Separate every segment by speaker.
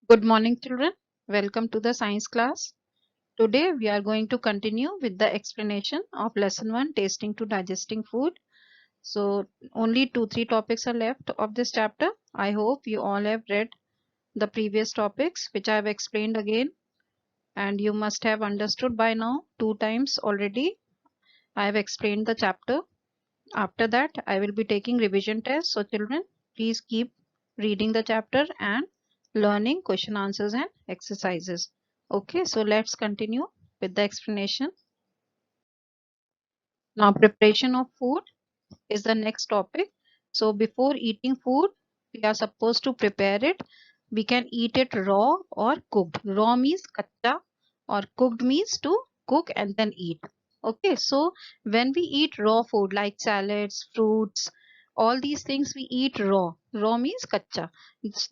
Speaker 1: Good morning, children. Welcome to the science class. Today we are going to continue with the explanation of lesson 1, tasting to digesting food. So only 2-3 topics are left of this chapter. I hope you all have read the previous topics which I have explained again, and you must have understood by now 2 times already. I have explained the chapter. After that I will be taking revision tests. So children, please keep reading the chapter and learning question answers and exercises. Okay, so let's continue with the explanation. Now preparation of food is the next topic. So before eating food, we are supposed to prepare it. We can eat it raw or cooked. Raw means kacha or cooked means to cook and then eat. Okay, so when we eat raw food like salads, fruits, all these things we eat raw. Raw means kacha.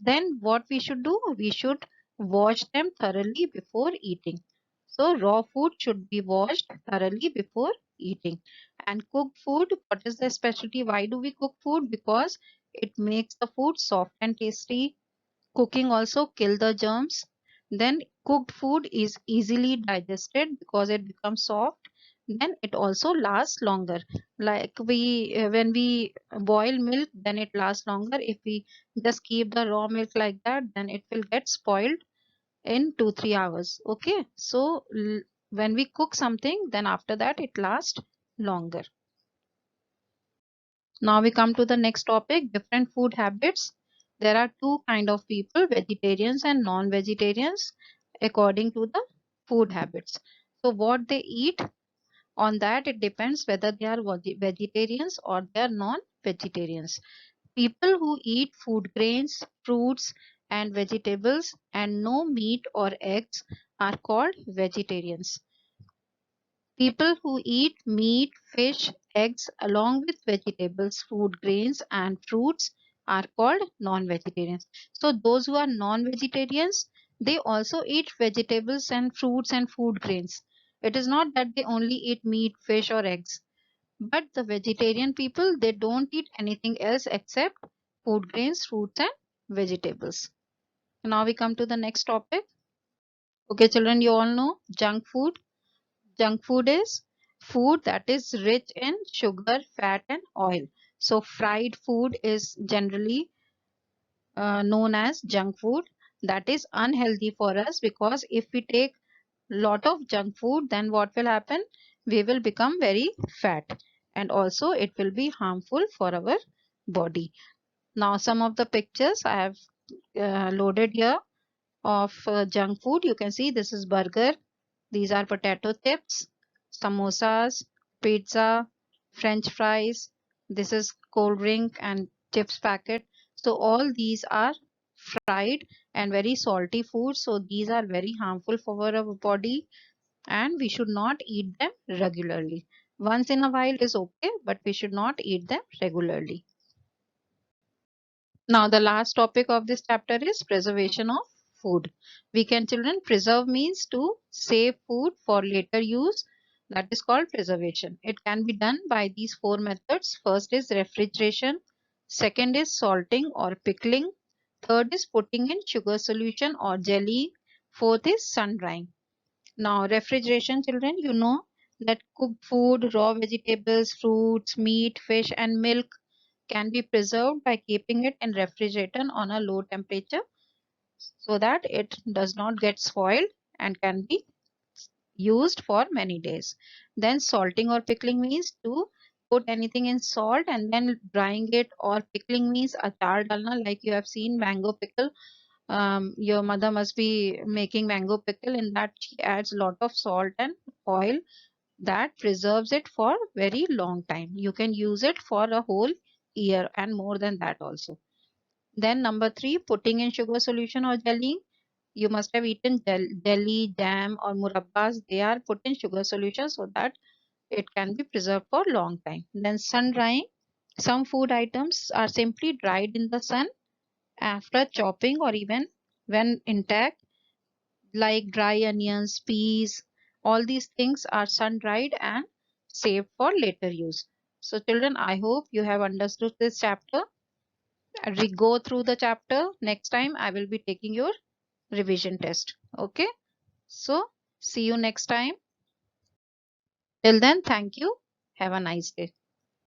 Speaker 1: Then what we should do? We should wash them thoroughly before eating. So raw food should be washed thoroughly before eating. And cooked food, what is the specialty? Why do we cook food? Because it makes the food soft and tasty. Cooking also kill the germs. Then cooked food is easily digested because it becomes soft. Then it also lasts longer. Like we when we boil milk, then it lasts longer. If we just keep the raw milk like that, then it will get spoiled in 2-3 hours. Okay, so when we cook something, then after that it lasts longer. Now we come to the next topic, different food habits. There are two kind of people, vegetarians and non-vegetarians, according to the food habits. So what they eat, on that it depends whether they are vegetarians or they are non-vegetarians. People who eat food grains, fruits and vegetables and no meat or eggs are called vegetarians. People who eat meat, fish, eggs along with vegetables, food grains and fruits are called non-vegetarians. So those who are non-vegetarians, they also eat vegetables and fruits and food grains. It is not that they only eat meat, fish or eggs. But the vegetarian people, they don't eat anything else except food grains, fruits and vegetables. Now we come to the next topic. Okay, children, you all know junk food. Junk food is food that is rich in sugar, fat and oil. So fried food is generally known as junk food. That is unhealthy for us because if we take lot of junk food, then what will happen? We will become very fat and also it will be harmful for our body. Now some of the pictures I have loaded here of junk food. You can see this is burger. These are potato chips, samosas, pizza, French fries. This is cold drink and chips packet. So all these are fried and very salty food. So these are very harmful for our body and we should not eat them regularly. Once in a while is okay, but we should not eat them regularly. Now the last topic of this chapter is preservation of food. We can children preserve means to save food for later use. That is called preservation. It can be done by these four methods. First is refrigeration. Second is salting or pickling. Third is putting in sugar solution or jelly. Fourth is sun drying. Now refrigeration children, you know that cooked food, raw vegetables, fruits, meat, fish and milk can be preserved by keeping it in refrigerator on a low temperature so that it does not get spoiled and can be used for many days. Then salting or pickling means to put anything in salt and then drying it, or pickling means achar dalna, like you have seen mango pickle. Your mother must be making mango pickle. In that she adds lot of salt and oil that preserves it for very long time. You can use it for a whole year and more than that also. Then number 3, putting in sugar solution or jelly. You must have eaten jelly, jam or murabbas. They are put in sugar solution so that it can be preserved for long time. Then sun drying. Some food items are simply dried in the sun after chopping or even when intact, like dry onions, peas. All these things are sun dried and saved for later use. So children, I hope you have understood this chapter. Go through the chapter. Next time I will be taking your revision test. Okay. So see you next time. Till then, thank you. Have a nice day.